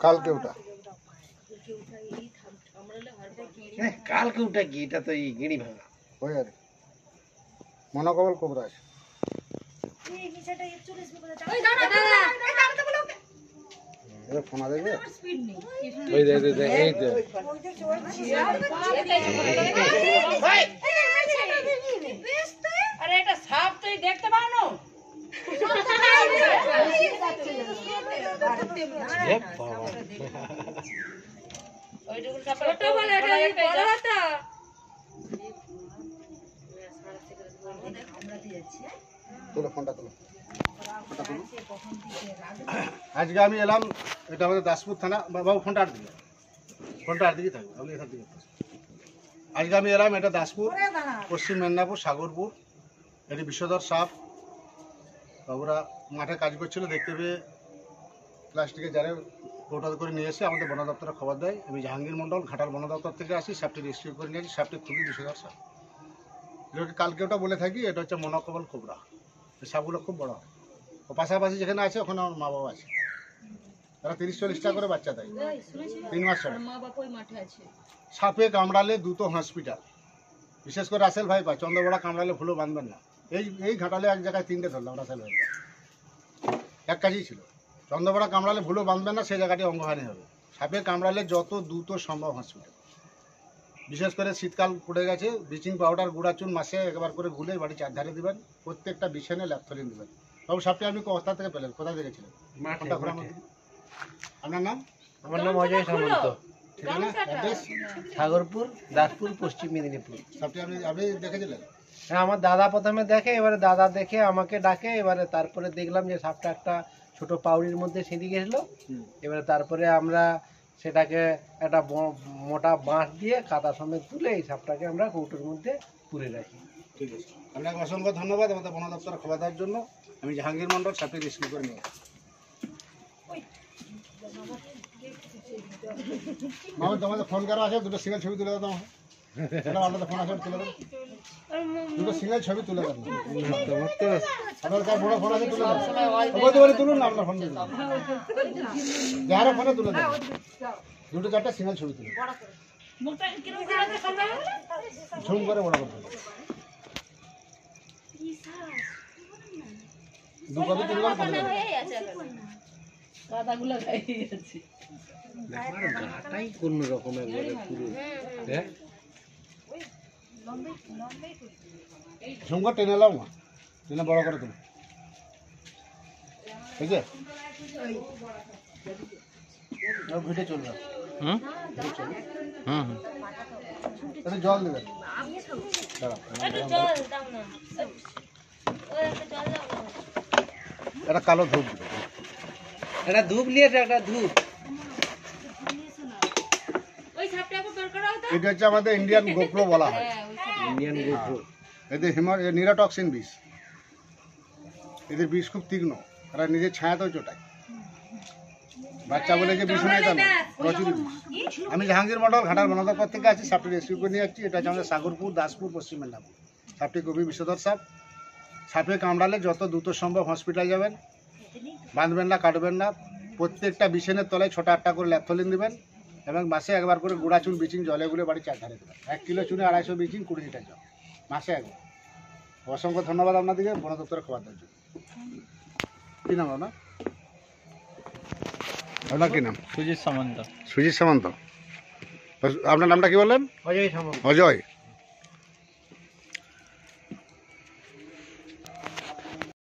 কালকে ওটা কালকে ওটা কি, এটা তো এই গিড়ি ভাঙা ওই আর মনোকবল কোবরা আছে। ফোন দেখবে ওই দে দে দে এই দে আরে এটা সাপ তুই দেখতে পাও না? ওইটুকু সাপ ছোট বলে এটা বড় হতো। তোলো ফোনটা তোলো। আজকে আমি এলাম, এটা আমাদের দাসপুর থানা। বাবু ফোনটা আর দিকে, ফোনটা আর দিকে থাকবে, আপনি এখান থেকে। আজকে আমি এলাম, এটা দাসপুর, পশ্চিম মেদিনীপুর, সাগরপুর। এটি বিষধর সাপ। বাবুরা মাঠে কাজ করছিল, দেখতে পেয়ে প্লাস্টিকের জারে কৌটা করে নিয়ে এসে আমাদের বন দপ্তরে খবর দেয়। আমি জাহাঙ্গীর মন্ডল, ঘাটাল বন দপ্তর থেকে আসি। সাপটি রেস্কিউ করে নিয়েছি। সাপটি খুবই বিষধর সাপ। এটাকে কালকে ওটা বলে থাকি, এটা হচ্ছে মনোকবল কোবরা। এই সাপগুলো খুব বড় হয়। ও পাশাপাশি যেখানে আছে ওখানে আমার মা বাবা আছে, তারা 30-40 টাকা করে বাচ্চা দেয় 3 মাস ছাড়া। সাপে কামড়ালে দ্রুত হসপিটাল, বিশেষ করে রাসেল ভাই পায়। চন্দ্রবড়া কামড়ালে ভুলো বাঁধবেন না। এই ঘাটালে এক জায়গায় 3টে ধরলাম রাসেল ভাই, এক কাজই ছিল। চন্দ্রবড়া কামড়ালে ভুলো বাঁধবেন না, সেই জায়গাটি অঙ্গহানি হবে। সাপে কামড়ালে যত দ্রুত সম্ভব হসপিটাল। বিশেষ করে শীতকাল পড়ে গেছে, ব্লিচিং পাউডার গুঁড়া চুন মাসে একবার করে গুলে বাড়ি চারধারে দিবেন। প্রত্যেকটা বিছানে ল্যাপথলিন দিবেন। তবে সাপটি আপনি কোথা থেকে পেলেন, কোথায় দেখেছিলেন? আপনার নাম? আমার নাম অজয় সামন্ত, ঠিকানা, অ্যাড্রেস? সাগরপুর, দাসপুর, পশ্চিম মেদিনীপুর। সাপটি আপনি দেখেছিলেন? হ্যাঁ, আমার দাদা প্রথমে দেখে, এবারে দাদা দেখে আমাকে ডাকে। এবারে তারপরে দেখলাম যে সাপটা একটা ছোট পাউড়ির মধ্যে সেঁধে গেছিলো। এবারে তারপরে আমরা সেটাকে একটা মোটা বাঁশ দিয়ে কাদা সমেত তুলে এই সাপটাকে আমরা কৌটোর মধ্যে পুরে রাখি। ঠিক আছে, আপনাকে অসংখ্য ধন্যবাদ আমাদের বন দপ্তরে খবর দেওয়ার জন্য। আমি জাহাঙ্গীর মন্ডল, সাপটি রেস্কিউ করে নিয়ে মামা, তোমাদের ফোন করা আছে, দুটো সিঙ্গেল ছবি তুলে দাও। তোমার আপনাদের ফোন আছে, তুলে দেন। দুটো সিঙ্গেল ছবি তুলে দেন। আপনার কার বড় ফোন আছে, তুলে দেন। বলে তুলুন না, আপনার ফোন দিয়ে যারা ফোনে তুলে দেন। 2-4টা সিঙ্গেল ছবি তুলে ঝুম করে বড় করতে হবে। 2 কপি 3 কপি তুলে দেন। কাদাগুলো গায়ে গেছে। গাটাই কোন রকম একবারে পুরো। হ্যাঁ, ঝুম করে টেনে নাও, না টেনে বড় করে তুমি। ঠিক আছে, ভিটে চলবে। একটু জল দেবেন। একটা কালো ধূপ দেবেন। একটা ধূপ নিয়েছে, একটা ধূপ। এটা হচ্ছে আমাদের ইন্ডিয়ান গোপ্রো বলা হয়। Indian GoPro. এদের নিরাটক্সিন বিষ। এদের বিষ খুব তীক্ষ্ণ, এরা নিজের ছায়াতেও চোটায়। বাচ্চা বলে যে বিষ নেই তা না, প্রচুর বিষ। আমি জাহাঙ্গীর মন্ডল, ঘাটাল বন দপ্তর থেকে আছি। সাপটি রেস্কিউ করে নিয়ে যাচ্ছি। এটা হচ্ছে আমাদের সাগরপুর, দাসপুর, পশ্চিম মেদিনীপুর। সাপটি খুবই বিষধর সাপ। সাপে কামড়ালে যত দ্রুত সম্ভব হসপিটাল যাবেন। বাঁধবেন না, কাটবেন না। প্রত্যেকটা বিছানের তলায় 6-8টা করে ল্যাপথলিন দিবেন এবং মাসে একবার করে গুঁড়া চুন ব্লিচিং জলে গুলে বাড়ি চারধারে দেবেন। 1 কিলো চুনে 250 ব্লিচিং 20 লিটার জল, মাসে একবার। অসংখ্য ধন্যবাদ আপনাদেরকে বন দপ্তরে খবর দেওয়ার জন্য। কী নাম আপনার? আপনার কী নাম? সুজিত সামন্ত। সুজিত সামন্ত। আপনার নামটা কি বললেন? অজয় সামন্ত। অজয়।